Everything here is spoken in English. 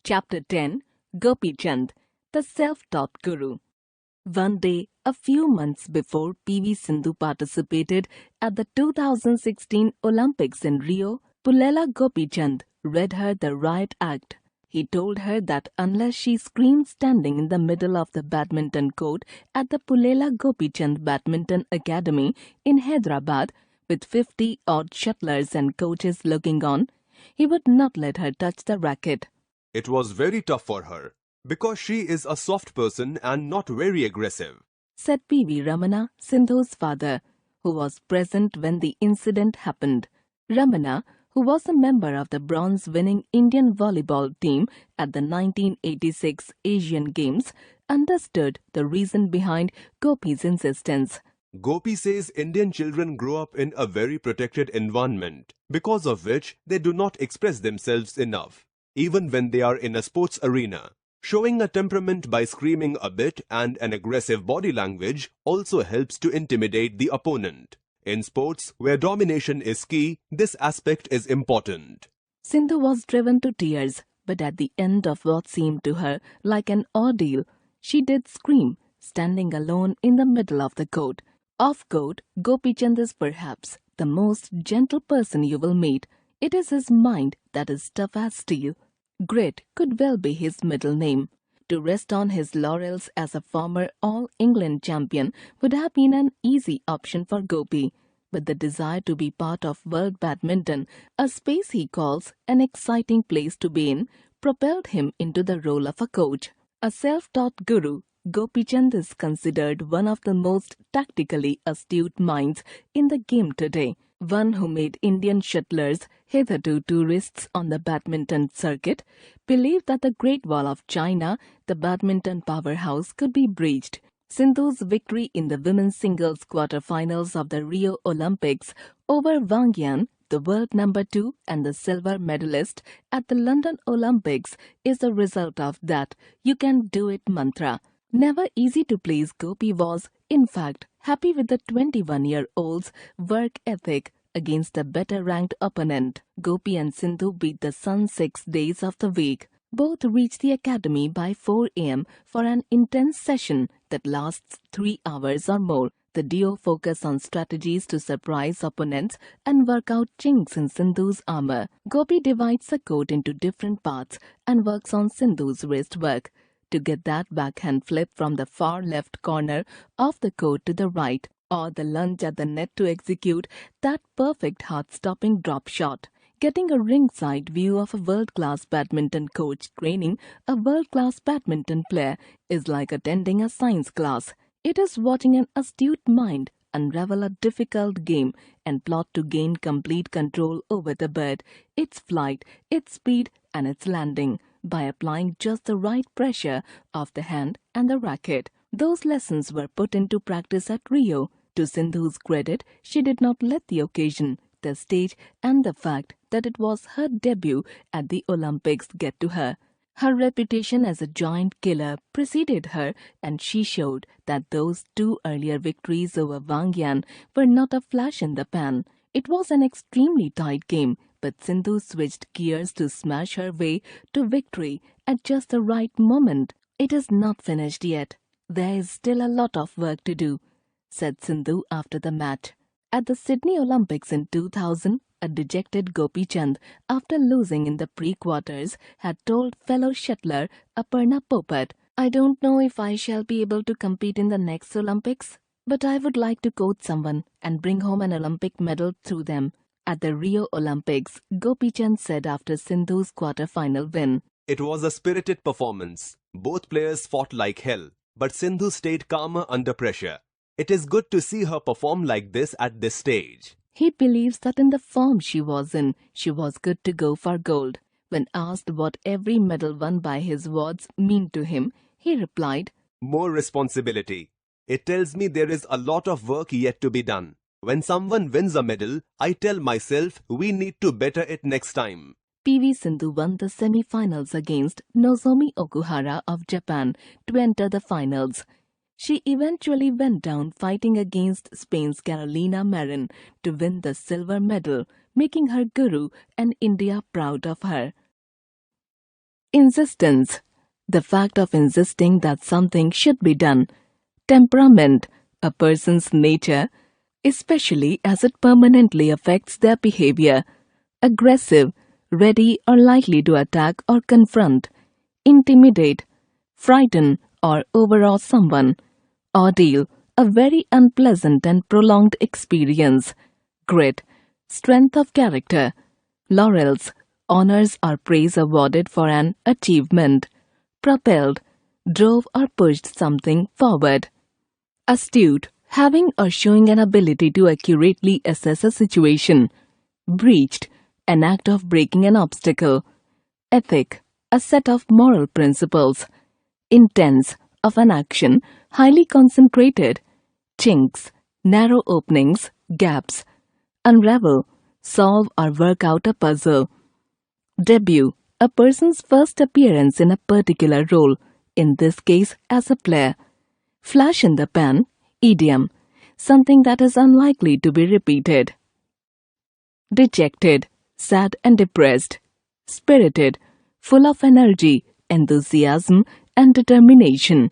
Chapter 10 Gopichand, the self-taught guru. One day, a few months before PV Sindhu participated at the 2016 Olympics in Rio, Pullela Gopichand read her the Riot Act. He told her that unless she screamed standing in the middle of the badminton court at the Pullela Gopichand Badminton Academy in Hyderabad, with 50-odd shuttlers and coaches looking on, he would not let her touch the racket. It was very tough for her, because she is a soft person and not very aggressive, said P.V. Ramana, Sindhu's father, who was present when the incident happened. Ramana, who was a member of the bronze-winning Indian volleyball team at the 1986 Asian Games, understood the reason behind Gopi's insistence. Gopi says Indian children grow up in a very protected environment, because of which they do not express themselves enough, even when they are in a sports arena. Showing a temperament by screaming a bit and an aggressive body language also helps to intimidate the opponent. In sports, where domination is key, this aspect is important. Sindhu was driven to tears, but at the end of what seemed to her like an ordeal, she did scream, standing alone in the middle of the court. Off-court, Gopichand is perhaps the most gentle person you will meet. It is his mind that is tough as steel. Grit could well be his middle name. To rest on his laurels as a former All-England champion would have been an easy option for Gopi, but the desire to be part of world badminton, a space he calls an exciting place to be in, propelled him into the role of a coach. A self-taught guru, Gopichand is considered one of the most tactically astute minds in the game today, one who made Indian shuttlers, hitherto tourists on the badminton circuit, believe that the Great Wall of China, the badminton powerhouse, could be breached. Sindhu's victory in the women's singles quarterfinals of the Rio Olympics over Wang Yan, the world number 2 and the silver medalist at the London Olympics, is a result of that "you can do it" mantra. Never easy to please, Gopi was, in fact, happy with the 21-year-old's work ethic against a better-ranked opponent. Gopi and Sindhu beat the sun 6 days of the week. Both reached the academy by 4 a.m. for an intense session that lasts 3 hours or more. The duo focus on strategies to surprise opponents and work out chinks in Sindhu's armor. Gopi divides the court into different parts and works on Sindhu's wrist work to get that backhand flip from the far left corner of the court to the right, or the lunge at the net to execute that perfect heart-stopping drop shot. Getting a ringside view of a world-class badminton coach training a world-class badminton player is like attending a science class. It is watching an astute mind unravel a difficult game and plot to gain complete control over the bird, its flight, its speed, and its landing, by applying just the right pressure of the hand and the racket. Those lessons were put into practice at Rio. To Sindhu's credit, she did not let the occasion, the stage, and the fact that it was her debut at the Olympics get to her. Her reputation as a giant killer preceded her, and she showed that those 2 earlier victories over Wang Yan were not a flash in the pan. It was an extremely tight game, but Sindhu switched gears to smash her way to victory at just the right moment. "It is not finished yet. There is still a lot of work to do," said Sindhu after the match. At the Sydney Olympics in 2000, a dejected Gopichand, after losing in the pre-quarters, had told fellow shuttler Aparna Popat, "I don't know if I shall be able to compete in the next Olympics, but I would like to coach someone and bring home an Olympic medal through them." At the Rio Olympics, Gopichand said after Sindhu's quarter-final win, It was a spirited performance. Both players fought like hell, but Sindhu stayed calmer under pressure. It is good to see her perform like this at this stage. He believes that in the form she was in, she was good to go for gold. When asked what every medal won by his wards mean to him, he replied, "More responsibility. It tells me there is a lot of work yet to be done. When someone wins a medal, I tell myself we need to better it next time." PV Sindhu won the semi-finals against Nozomi Okuhara of Japan to enter the finals. She eventually went down fighting against Spain's Carolina Marin to win the silver medal, making her guru and India proud of her. Insistence. The fact of insisting that something should be done. Temperament. A person's nature, especially as it permanently affects their behavior. Aggressive. Ready or likely to attack or confront. Intimidate. Frighten or overawe someone. Ordeal. A very unpleasant and prolonged experience. Grit. Strength of character. Laurels. Honors or praise awarded for an achievement. Propelled. Drove or pushed something forward. Astute. Having or showing an ability to accurately assess a situation. Breached. An act of breaking an obstacle. Ethic. A set of moral principles. Intense. Of an action, highly concentrated. Chinks. Narrow openings, gaps. Unravel. Solve or work out a puzzle. Debut. A person's first appearance in a particular role, in this case as a player. Flash in the pan. Idiom. Something that is unlikely to be repeated. Dejected. Sad and depressed. Spirited. Full of energy, enthusiasm, and determination.